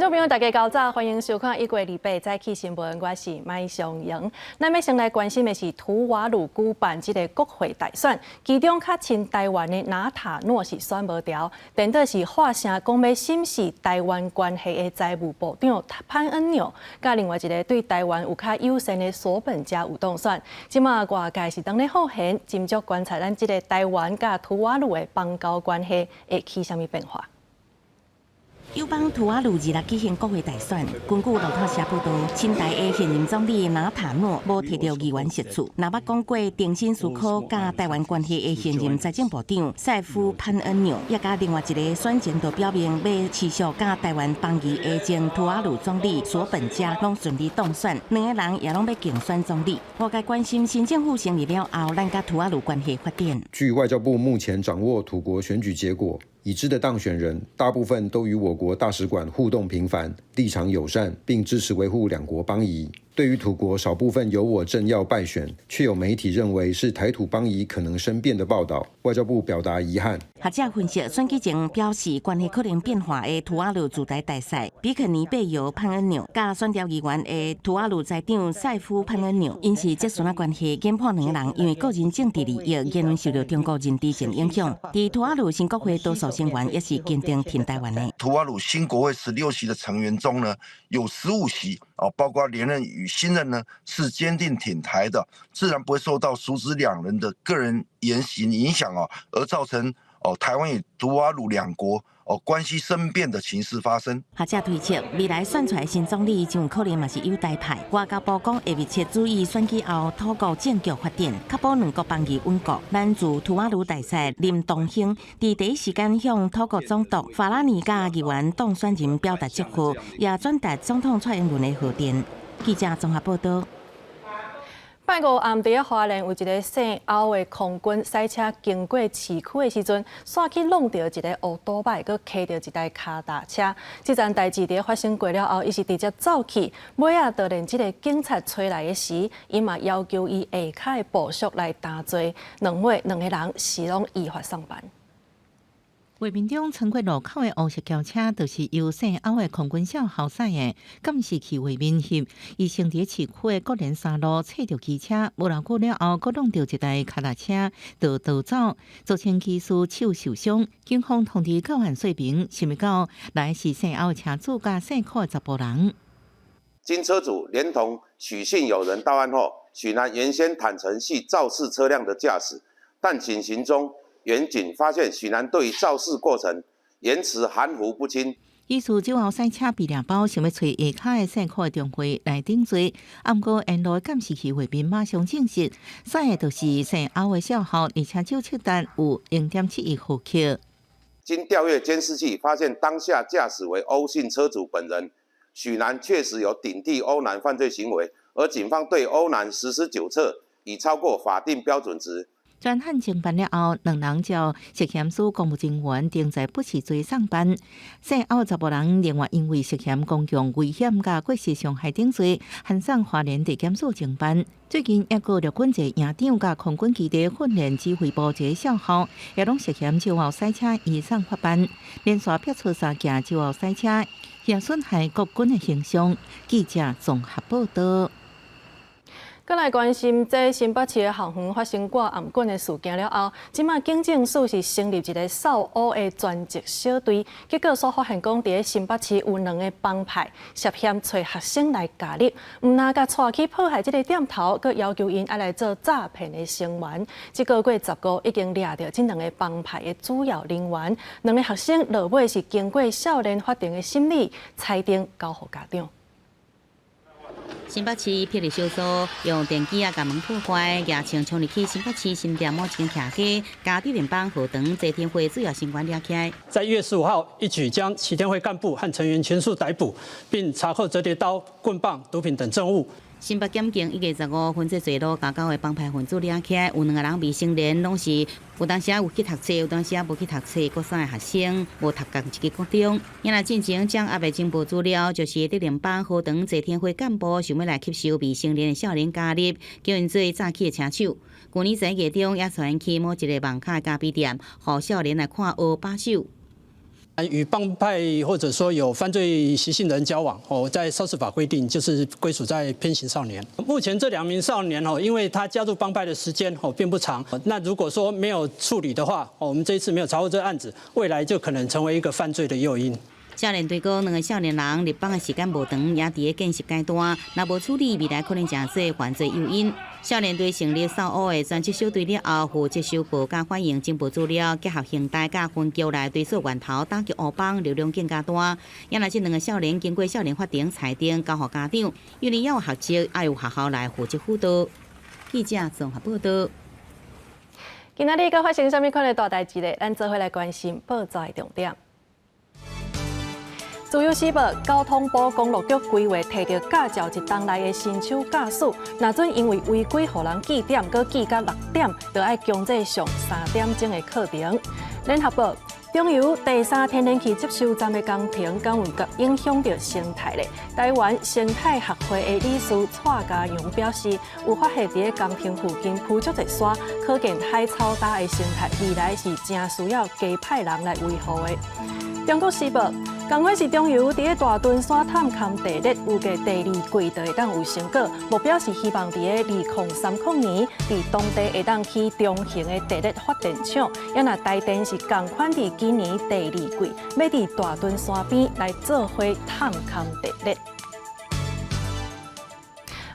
众朋友，大家早早，欢迎收看1月28早起新闻，我是麦尚莹。咱要先来关心的是图瓦鲁举办这个国会大选，其中较亲台湾的纳塔诺是选无掉，等到是发声讲要审视台湾关系的财务部长潘恩纽，甲另外一个对台湾有较友善的索本加有当选。即马外界是当咧好闲，斟酌观察咱这个台湾甲图瓦鲁的邦交关系会起什么变化。 友邦图瓦鲁日举行国会大选，根据路透社报道，亲台的现任总理纳塔诺无摕到议员席次。若捌讲过定新思考甲台湾关系的现任财政部长塞夫潘恩纽，也甲另外一个选前都表明要持续甲台湾邦谊的前图瓦鲁总理索本加拢顺利当选，两个人也拢要竞选总理。外界关心新政府成立了后，咱甲图瓦鲁关系发展。据外交部目前掌握土国选举结果。 已知的当选人大部分都与我国大使馆互动频繁，立场友善，并支持维护两国邦谊。对于土国少部分有我政要败选，却有媒体认为是台土邦谊可能生变的报道，外交部表达遗憾。学者分析，选举前表示关系可能变化的图瓦鲁驻台大使比肯尼贝尤潘恩纽，甲选调议员的图瓦鲁财长塞夫潘恩纽，因是这孙关系研判两个人因为个人政治利益，言论受到中国认知性影响。伫图瓦鲁新国会多数成员也是坚定挺台湾的。图瓦鲁新国会16席的成员中呢，有15席包括连任与新任呢是坚定挺台的，自然不会受到叔侄两人的个人言行影响而造成台湾与图瓦鲁两国关系生变的情势发生。学者推测，未来选出来新总理就可能嘛是友台派。外交部讲会密切注意选举后土国政局发展，确保两国邦谊稳固。咱驻图瓦鲁大使林东兴伫第一时间向土国总督法拉尼加议员当选人表达祝福，也转达总统蔡英文的贺电。记者综合报道。 拜五暗地花莲有一个姓欧的空军赛车经过市区的时阵，煞去弄到一个乌多摆，佮骑到一台脚踏车。这件代志伫发生过了后，伊是直接走去，尾仔到连这个警察找来的时，伊嘛要求伊下骹的部属来担罪。两个人是拢依法上班。 画面中穿过路口的乌色轿车，就是由姓欧的空军小后驶的。敢是去画面翕，伊乘伫市区的国联山路侧着机车，无偌久了后，佫弄到一台脚踏车，就逃走，造成技师手受伤。警方通知到案说明，想不到来是姓欧的车主甲姓柯的查甫人。经车主连同许姓友人到案后，许男原先坦承系肇事车辆的驾驶，但警行中。 远警发现许男对于肇事过程言辞含糊不清。疑似酒后赛车被抓包，想要找下骹的姓柯的中会来顶罪。不过沿路监视器画面马上证实，驶的就是姓欧的小号，而且酒测单有0.7亿呼吸。经调阅监视器，发现当下驾驶为欧姓车主本人。许男确实有顶替欧男犯罪行为，而警方对欧男实施酒测，已超过法定标准值。 专案侦办了后，两人就涉嫌使公务人员定在不实罪上班。姓欧查甫人另外因为涉嫌公共危险甲过失伤害等罪，函送花莲地检署侦办。最近也有陆军一营长甲空军基地训练指挥部一个少校，也拢涉嫌酒后赛车移送法办，连续撇出3件酒后赛车，也损害国军的形象。记者综合报道。 再来关心这新北市的校园发生挂暗棍的事件了后，即马警政署是成立一个扫污的专职小队，结果所发现讲，伫新北市有2个帮派涉嫌找学生来加入，唔但甲带去迫害这个店头，佮要求因爱来做诈骗的成员。这个月15已经抓到这2个帮派的主要人员，2个学生落尾是经过少年法庭的审理，裁定交予家长。 新北市霹雳小组用电机甲门破坏，也请冲入去新北市新店某一间徛街，家己联邦和长这天会主要成员抓起来。在1月15号，一举将齐天会干部和成员全数逮捕，并查扣折叠刀、棍棒、毒品等证物。 新北检警1月15分这坐落加高的帮派分子抓起来，有2个人未成年，拢是有当时有去读册，有当时无去读册，国三的学生，无读共一个高中。因来进前掌握的情报资料，就是德联邦和长这天会干部想要来吸收未成年的少年加入，叫因做诈欺的车手。去年1月中也传去某一个网咖咖啡店，互少年来看学把手。与帮派或者说有犯罪习性的人交往，在少事法规定就是归属在偏刑少年。目前这2名少年因为他加入帮派的时间并不长，那如果说没有处理的话，我们这一次没有查获这个案子，未来就可能成为一个犯罪的诱因。少年队2个少年人入帮的时间无长，也伫咧建设阶段，若无处理，未来可能成为犯罪诱因。少年队成立扫污的专职小队了后，负责收报甲反映情报资料，结合刑贷甲分局来追溯源头，打击乌帮流量更加大。也若这2个少年经过少年法庭裁定交予家长，幼儿园学籍要由学校来负责辅导。记者综合报道。今仔日阁发生什么款的大代志呢？咱做伙来关心报纸的重点。自由时报交通部公路局规划摕到驾照1档内的新手驾驶，若准因为违规，互人记点，搁记到6点，就要强制上3点钟的课程。联合报中油第3天然气接收站的工程，敢有影响到生态呢？台湾生态学会的理事蔡家勇表示，有发现伫工程附近铺足侪沙，可见海草搭的生态未来是正需要加派人来维护的。中国时报。同款是中油伫大屯山探勘地列，预计第2季就会当有成果。目标是希望伫2030年，伫当地会当起中型的地列发电厂。也若台电是同款伫今年第2季，要伫大屯山边来做伙探勘地列。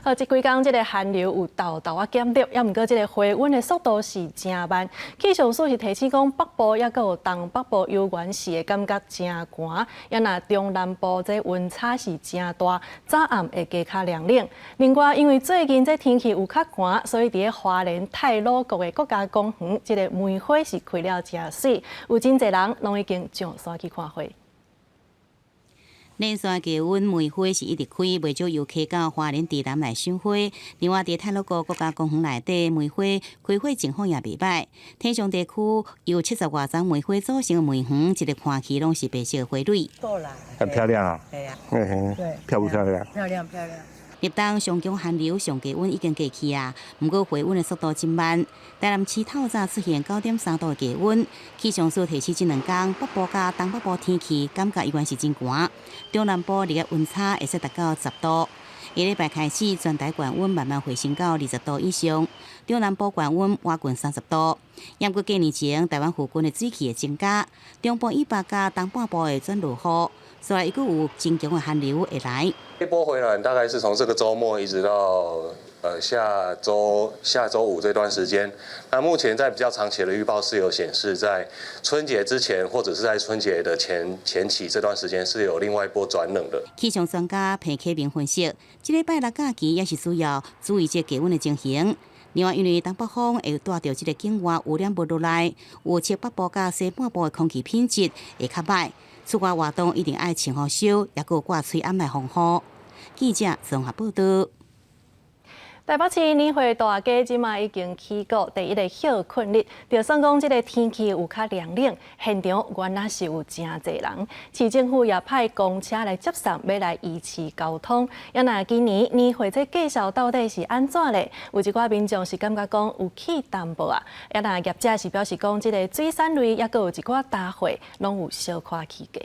这几天这个寒流有豆啊减弱，也毋过这个回温的速度是真慢。气象署是提醒讲，北部也有东北部有原始的感觉真寒，也若中南部这温差是真大，早暗会加较凉冷。另外，因为最近这天气有较寒，所以伫花莲太鲁阁的国家公园，这个梅花是开了真水，有真侪人拢已经上山去看花。连山高温梅花是一直开，袂少游客到花莲地南来赏花。另外，伫太鲁阁国家公园内底，梅花开花情况也袂歹。天上地区由70多丛梅花组成的梅园，一个看起拢是白色的花蕊。很漂亮啊！对呀，对，漂不漂亮？漂亮漂亮。入冬上强寒流、上低温已经过去啊，不过回温的速度真慢。台南市透早出现9.3度的低温，气象署提醒这2天北部甲东北部天气感觉依然是真寒，中南部日个温差会使达到10度。下礼拜开始，全台高温慢慢回升到20度以上，中南部高温挖近30度。也不过过年前，台湾附近的水汽会增加，中部以北甲东半部会转落雨。所以，又有真强的寒流会来。这波回暖大概是从这个周末一直到下周五这段时间。那目前在比较长期的预报是有显示，在春节之前或者是在春节的前期这段时间是有另外一波转冷的。气象专家彭启明分析，这礼拜6假期也是需要注意这低温的情形。另外，因为东北风会带着这个境外污染物落来，预测北部甲西半部的空气品质会较歹。出外活动一定爱穿好袖，也有挂吹暗来防雨。记者综合报道。台北市年会大街即马已经起过第1个休困日，就算讲即个天气有较凉冷，现场原来是有真侪人。市政府也派公车来接送，要来维持交通。也若今年年会这介绍到底是安怎嘞？有一寡民众是感觉讲有气淡薄啊，也若业者是表示讲，即个水产类也有一寡大会拢有小可起价。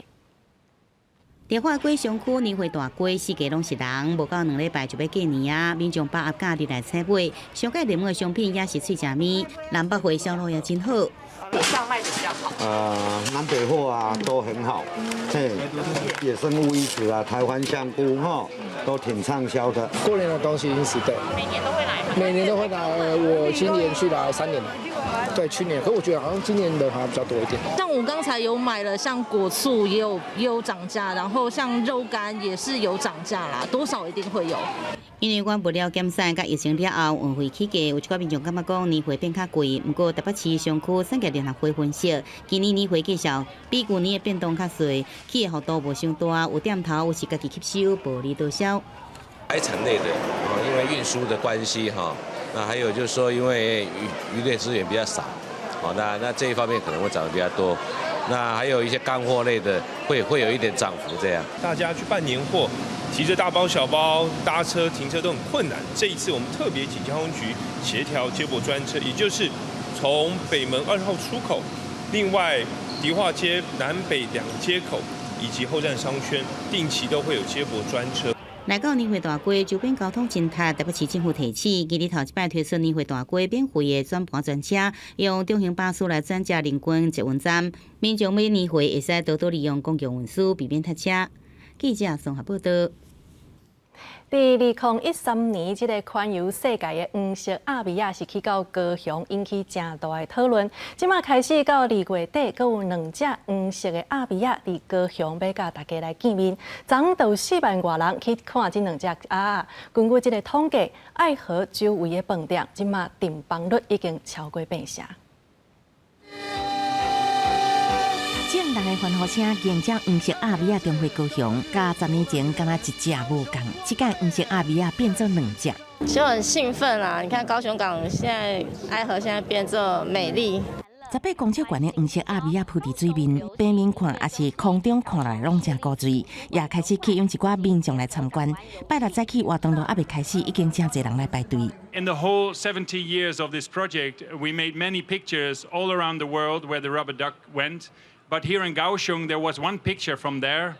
电话街商区年会大街，四界拢是人，无到2礼拜就要过年啊！民众把握假日来采买，上界热门的商品也是脆食面，南北货销路也真好。哪上卖的比较好？南北货啊都很好，嘿，野生乌鱼子啊，台湾香菇哈，都挺畅销的。过年的东西已经死掉，每年都会来吗？每年都会来，我今年去来3年了。对，去年，可我觉得好像今年的好像比较多一点。像我刚才有买了，像果醋也有涨价，然后像肉干也是有涨价啦，多少一定会有。因为阮不了减产，甲疫情了后，运费起价，有一寡民众感觉讲年会变较贵。不过台北市商区产业联合会分析，今年年会介绍比去年的变动较细，起的幅度无伤大，有点头，有时家己吸收，薄利多销。海产类的因为运输的关系那还有就是说，因为渔猎资源比较少，那这一方面可能会涨得比较多。那还有一些干货类的会有一点涨幅这样。大家去办年货，提着大包小包搭车停车都很困难。这一次我们特别请交通局协调接驳专车，也就是从北门2号出口，另外迪化街南北两街口以及后站商圈，定期都会有接驳专车。来到年会大街，周边交通真塌，台北市政府提醒，今日头一摆推出年会大街免费的转盘专车，用中型巴士来转接人均捷运站，民众每年会会使多多利用公共运输，避免塞车。记者综合报道。在2013年，这个环游世界的黄色阿比亚是去到高雄，引起正大的讨论。即马开始到2月底，阁有2只黄色的阿比亚伫高雄要甲大家来见面。昨就4万多人去看这2只鸭。根据这个统计，爱河周围的饭店即马订房率已经超过8成。正大的欢呼声迎接黄色阿比亚重回高雄，甲10年前敢若一只无共，这届黄色阿比亚变做2只。就很兴奋啦！你看高雄港现在爱河现在变作美丽。18公尺悬的黄色阿比亚浮伫水面，平面看也是空中看来拢真高水，也开始吸引一寡民众来参观。拜六早起活动都还未开始，已经真侪人来排队。In the whole 70 years of this project, we made many pictures all around the world where the rubber duck went. But here in Kaohsiung, there was one picture from there,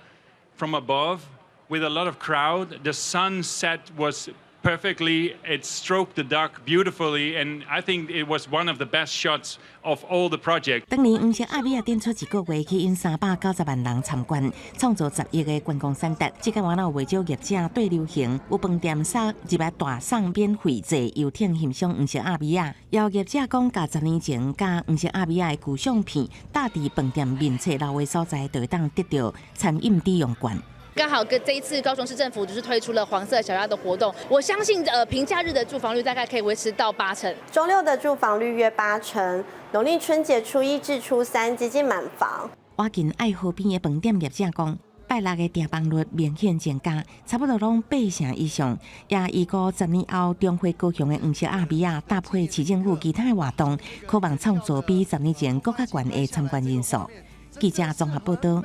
from above, with a lot of crowd. The sunset was perfectly. It stroked the duck beautifully, and I think it was one of the best shots of all the project. 当年黄色阿比亚展出1个月，吸引390万人参观，创造10亿的观光产值。这个完了为少业者对流行，有饭店送入来大送免费坐游艇欣赏黄色阿比亚。有业者讲，甲10年前甲黄色阿比亚的旧相片搭伫饭店面册老的所在，就会当得到餐饮抵用券。刚好跟这一次高雄市政府就是推出了黄色小鸭的活动，我相信平假日的住房率大概可以维持到8成，周六的住房率约8成，农历春节初1至初3接近满房。我近爱河边的饭店业者讲，拜六的订房率明显增加，差不多拢8成以上，也预估10年后重回高雄的黄色阿比亚，搭配市政府其他的活动，可望创造比10年前更较悬的参观人数。记者综合报道。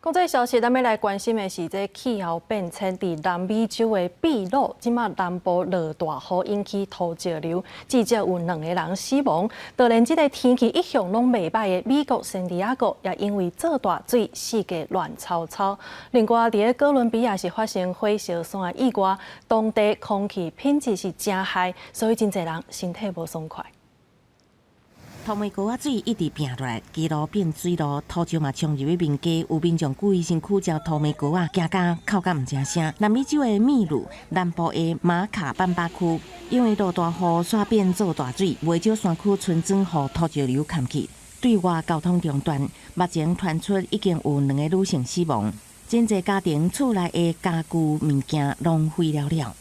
国际消息，咱要来关心的是这气候变迁。伫南美洲的秘鲁，即马南部落大雨引起土石流，至少有2个人死亡。就连这个天气一向拢袂歹的美国圣地亚哥，也因为做大水，四界乱糟糟。另外，伫个哥伦比亚是发生火烧山以外，当地空气品质是真歹，所以真侪人身体无爽快。透明沟仔水一直拼落来，街路变水路，土石嘛冲入去面街，有民众故意身躯朝透明沟仔行甲哭甲唔成声。南美洲的秘鲁南部的马卡班巴区，因为落大雨，煞变做大水，袂少山区村庄互土石流淹去，对外交通中断。目前传出已经有2个女性死亡，真侪家庭厝内的家具物件浪费了了。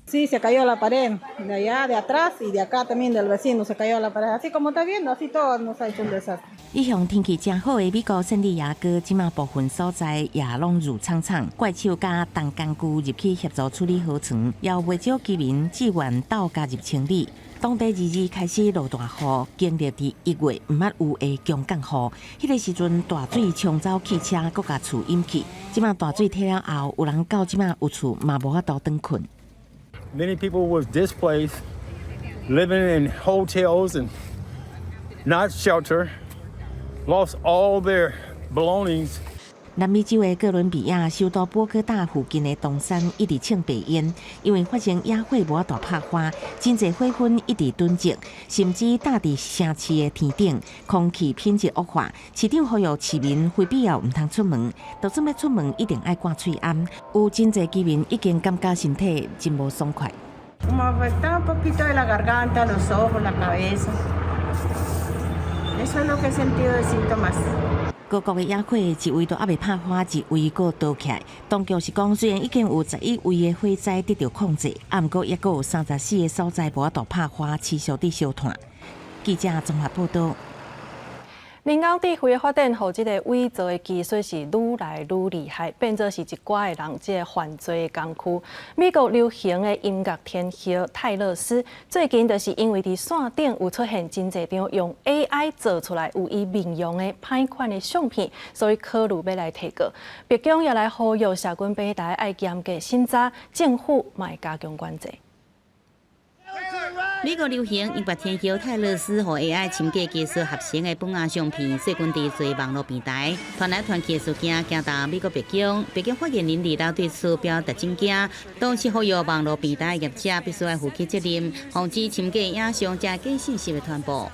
Sí, se cayó la pared de allá, de atrás y de acá también del vecino se cayó la pared. Así como está viendo, así todo nos ha hecho un desastre. 一向天气真好的美国圣地亚哥，即马部分所在也拢如苍苍，怪手甲重工具入去协助处理河床，也有袂少居民志愿斗加入清理。当地日开始落大雨，经历伫1月毋捌有的强降雨，迄个时阵大水冲走汽车，搁甲厝淹去。即马大水退了后，有人到即马有厝嘛无法度转困。Many people were displaced, living in hotels and not shelter, lost all their belongings. 南美洲的哥伦比亚首都波哥大附近的东山一直呛白烟，因为发生野火无法度拍花，真侪火粉一直囤积，甚至搭伫城市的天顶，空气品质恶化。市长呼吁市民非必要唔通出门，就算要出门一定爱挂喙安。有真侪居民已经感觉身体真无爽快。Como afecta un poquito de la garganta, los ojos, la cabeza. Eso es lo que he sentido de síntomas. 各国的野火一位都还未拍花，一位搁倒起来。当局是讲，虽然已经有11位的火灾得到控制，不过也搁有34个所在无法度拍花，持续伫烧炭。记者综合报道。人工智慧的发展，让这个伪造的技术是愈来愈厉害，变作是一寡的人这个犯罪的工具。美国流行的音乐天后泰勒斯，最近就是因为伫线顶有出现真侪张用 AI 做出来有伊面容的歹款的相片，所以考虑要来提告。白宫也来呼吁社群平台爱严格审查，政府嘛会加强管制。美国流行英国天后泰勒斯和 AI 深假技术合成的本亚相片，细菌伫做网络平台传来传去的事件，惊到美国白宫。白宫发言人李老对此表达震惊，同时呼吁网络平台业者必须要负起责任，防止深假影像加假信息的传播。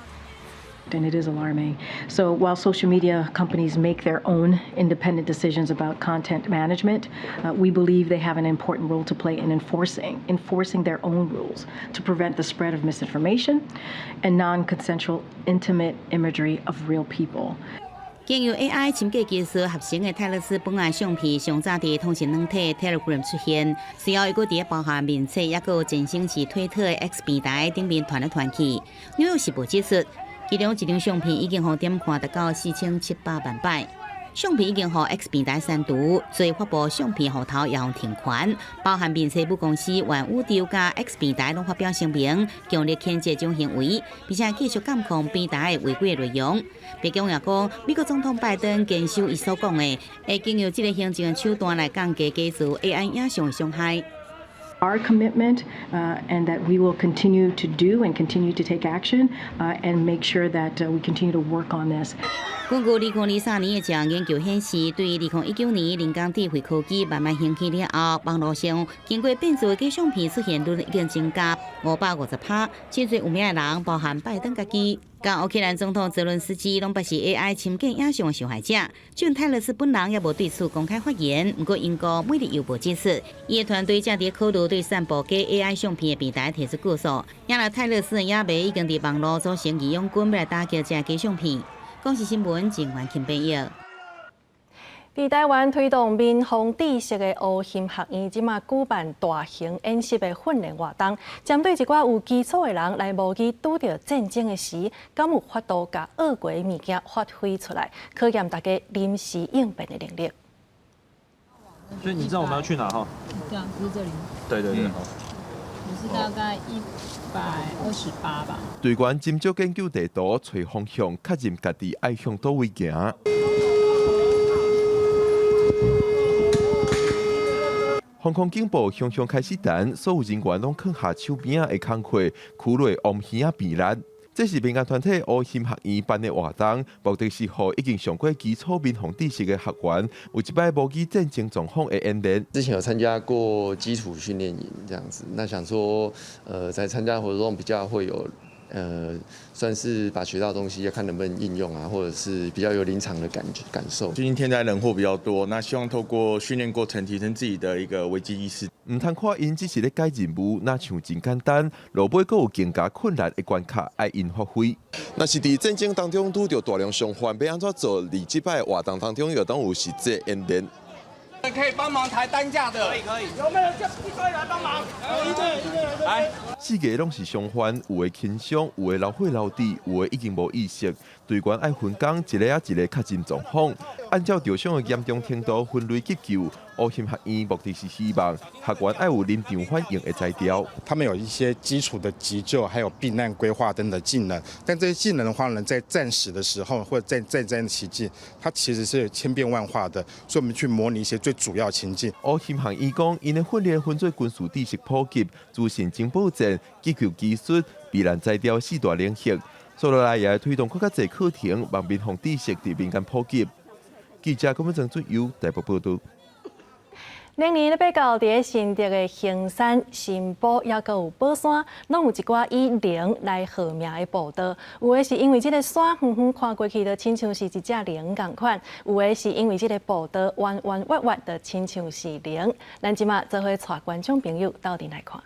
And it is alarming. So while social media companies make their own independent decisions about content management, we believe they have an important role to play in enforcing their own rules to prevent the spread of misinformation and non-consensual intimate imagery of real people. 经由 AI 深假技术合成的泰勒斯本亚相片，上早伫通讯软体 Telegram 出现，随后又搁伫包含面册，也搁前星期推特的 X 平台顶面传来传去。纽约时报指出。 其中一张相片已经互点看达到4700万摆，相片已经互 X 平台删除，最发布相片后头也互停权，包含面册母公司万宇宙加 X 平台拢发表声明，强烈谴责这种行为，并且继续监控平台的违规内容。白宫也讲，美国总统拜登坚守伊所讲的，会经由这个行政手段来降低假造 AI 影像的伤害。 Our commitment and that we will continue to do and continue to take action and make sure that we continue to work on this. 根据2023年的一项研究显示，对于2019年人工智慧科技慢慢兴起了后，网络上经过变造的假相片出现率已经增加550%，真侪有名的人，包含拜登家己。 甲乌克兰总统泽伦斯基拢表示 AI 深假影像的受害者，就泰勒斯本人也无对此公开发言。不过，英国《每日邮报》指出，伊的团队正伫考虑对散布假 AI 相片的平台提出告诉。因来泰勒斯的野马已经伫网络组成义勇军，要来打击这假相片。公视新闻郑元庆报道。 伫台湾推动民防知识的乌鑫学院，即马举办大型演习的训练活动，针对一寡有基础的人来模拟拄着战争的时，敢有法度甲恶过的物件发挥出来，考验大家临时应变的能力。所以你知道我们要去哪哈？对啊，不是这里。对对对，好。我是大概128吧。对原斟酌研究地图，找方向，确认家己爱向倒位行。 防空警报雄雄开始弹，所有人员拢放下手边的工课，苦累往耳仔避难。这是民间团体乌鑫学院办的活动，目的是让已经上过基础民防知识的学员，有一摆模拟战争状况的演练。之前有参加过基础训练营这样子，那想说，在参加活动比较会有。 算是把学到的东西要看能不能应用啊，或者是比较有临场的感受。最近天灾人祸比较多，那希望透过训练过程提升自己的一个危机意识。唔通看因只是咧解任务，那像真简单，路尾阁有更加困难的关卡爱因发挥。那是伫战争当中拄着大量伤患，要安怎做？伫即摆活动当中，有当有实际演练。 可以帮忙抬担架的，可以。有没有叫一堆来帮忙？一个来。四个拢是伤患，有的轻伤，有的老血老底，有的已经无意识。队员爱分工，一个一个确诊状况，按照受伤的严重程度分类急救。乌鑫学院目的是希望学员爱有临场反应的才调。他们有一些基础的急救，还有避难规划等等技能。但这些技能的话呢，在战时的时候或者在战争的期间，它其实是千变万化的，所以我们去模拟一些最主要情境。乌鑫学院讲，因的训练分做军事知识普及、自信情报战、急救技术、避难才调四大领域。所落来也推动更加侪课程，让民防知识伫民间普及。记者郭文正最由台北报道。 明年咧要到伫新竹的衡山、新埔，也阁有宝山，拢有一寡以灵来号名的步道。有的是因为这个山远远看过去，就亲像是一只灵共款；有的是因为这个步道弯弯弯弯，就亲像是灵。咱即马做伙带观众朋友到底来看。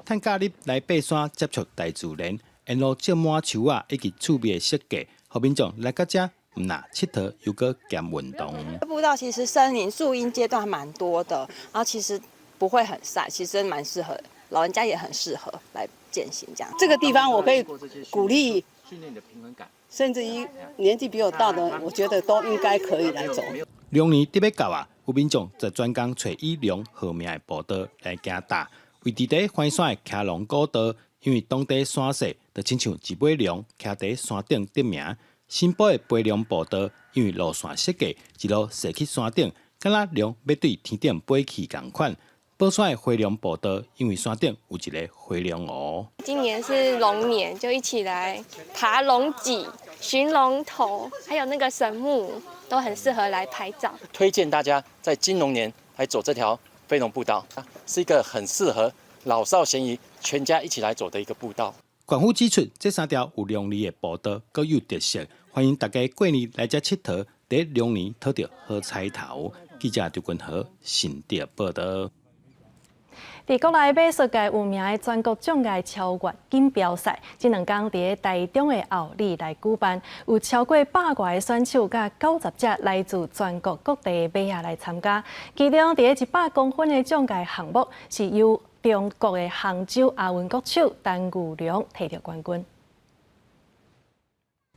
趁假日来爬山接触大自然，沿路种满树啊，以及趣味的设计，互民众来到这唔那佚佗又搁兼运动。步道其实森林树荫阶段蛮多的，然后其实不会很晒，其实蛮适合老人家也很适合来健行这样。这个地方我可以鼓励训练你的平衡感，甚至于年纪比我大的，我觉得都应该可以来走。龙年特别到啊，有民众则专工找以龙号名的步道来行踏。 为伫在环山的骑龙古道，因为当地山势就亲像一尾龙骑伫山顶得名。新埔的飞龙步道，因为路线设计一路踅去山顶，敢若龙要对天顶飞去共款。宝山的回龙步道，因为山顶有一个回龙湖。今年是龙年，就一起来爬龙脊、寻龙头，还有那个神木，都很适合来拍照。推荐大家在金龙年来走这条飞龙步道，是一个很适合老少咸宜、全家一起来走的一个步道。县府指出，这3条有龙年的步道各有特色，欢迎大家过年来这佚佗，在龙年讨到好彩头。记者刘君豪新竹报道。在国内美术界有名的全国障碍超越锦标赛，这2天在台中的后里来举办，有超过100个选手甲90只来自全国各地的美亚来参加。其中，在100公分的障碍项目，是由中国的杭州亚运国手陈玉良摕到冠军。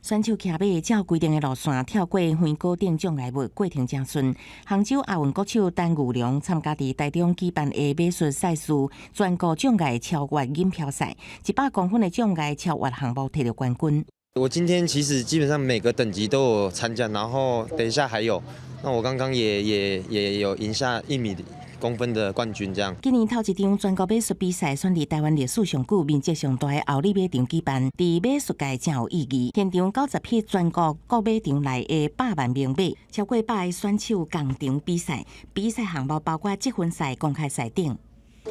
选手骑马照规定的路线跳过远高顶障碍物，过程真顺。杭州亚运国手陈玉良参加伫台中举办的美术赛事全国障碍超越锦标赛，100公分的障碍超越项目摕到冠军。我今天其实基本上每个等级都有参加，然后等一下还有，那我刚刚也有赢下1米公分的冠军，这样。今年头一场全国美术比赛选伫台湾历史上久、面积上大的后里马场举办，伫美术界真有意义。现场90匹全国各马场内的100万名马，超过100个选手共场比赛。比赛项目包括积分赛、公开赛等。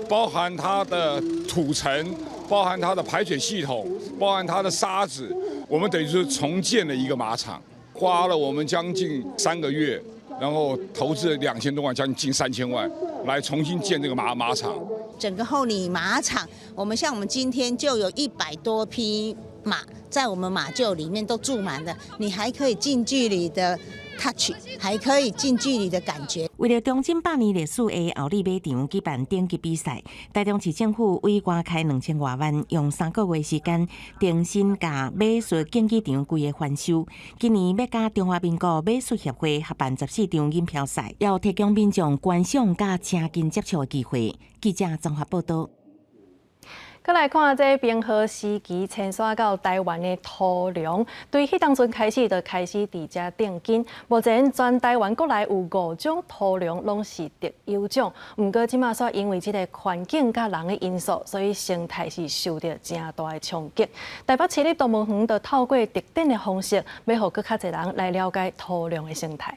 包含它的土层，包含它的排水系统，包含它的沙子，我们等于是重建了一个马场，花了我们将近3个月。然后投资了2000多万，将近3000万，来重新建这个马场。整个后里马场，我们今天就有100多匹马在我们马厩里面都住满了，你还可以近距离的 touch， 还可以近距离的感觉。为了中正100年历史的后里马场举办顶级比赛，台中市政府委外开2000多万，用3个月时间重新甲美术竞技场规个翻修。今年要甲中华民国美术协会合办14场锦标赛，要提供民众观赏甲亲近接触的机会。记者综合报道。再来看这冰河时期迁徙到台湾的土龙，对迄当阵开始就开始伫遮定根。目前全台湾国内有5种土龙拢是特有种，毋过即马煞因为即个环境甲人的因素，所以生态是受到真大的冲击。台北市立动物园就透过特定的方式，要互更较侪人来了解土龙的生态。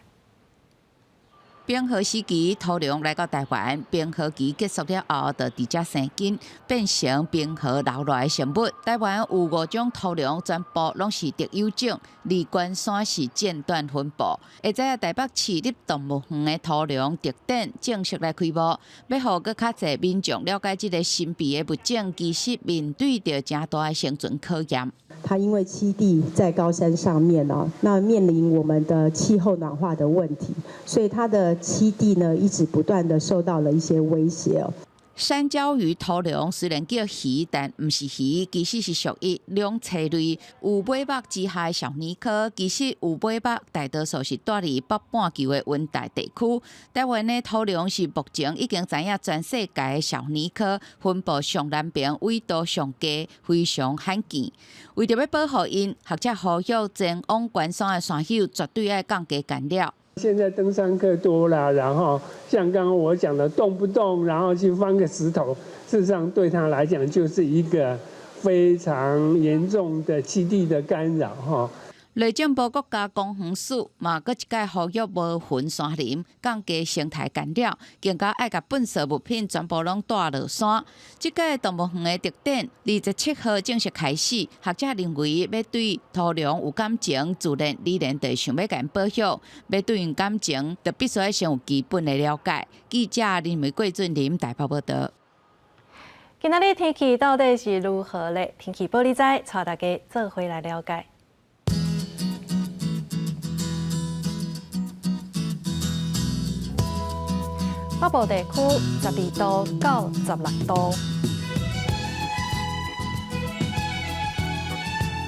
冰河时期，土龙来到台湾，冰河期结束了后，就伫遮生根，变成冰河流来的生物。台湾有5种土龙，全部拢是特有种，离关山是间断分布。会知影台北市立动物园的土龙特展正式来开幕，要互更较侪民众了解这个神秘的物种，其实面对着真大的生存考验。它因为栖地在高山上面那面临我们的气候暖化的问题，所以它的栖地呢一直不断的受到了一些威胁山椒鱼土龙虽然叫鱼，但唔是鱼，其实是属于两栖类有尾巴之下的小泥科。其实有尾巴大多数是住伫北半球的温带地区。台湾的土龙是目前已经知影全世界的小泥科，分布上南边，纬度上低，非常罕见。为着要保护因，学者呼吁前往关山的山友绝对要降低干扰。现在登山客多了，然后像刚刚我讲的，动不动然后去翻个石头，事实上对他来讲就是一个非常严重的栖地的干扰哈。内政部国家公园署嘛，搁一届呼吁无分山林，降低生态干扰，更加爱甲粪扫物品全部拢带落山。这届动物园的特展27号正式开始，学者认为要对土龙有感情，自然就想要甲因保育；要对因感情，就必须要先有基本的了解。记者林玫瑰俊林台北报道。今仔日天气到底是如何呢？天气报你知，带大家做回来了解。北部地区12度到16度，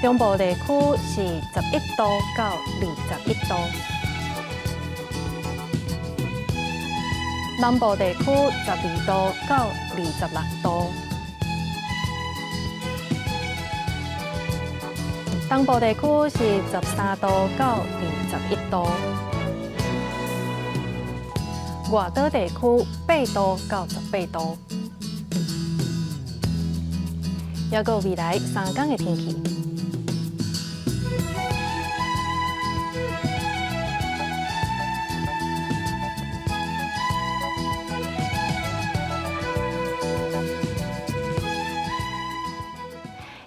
中部地区是11度到21度，南部地区12度到26度，东部地区是13度到21度。外岛地区8度到18度。还有未来3天的天气。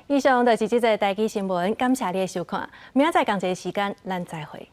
以上就是这则台语新闻，感谢你的收看。明仔载同一时间，咱再会。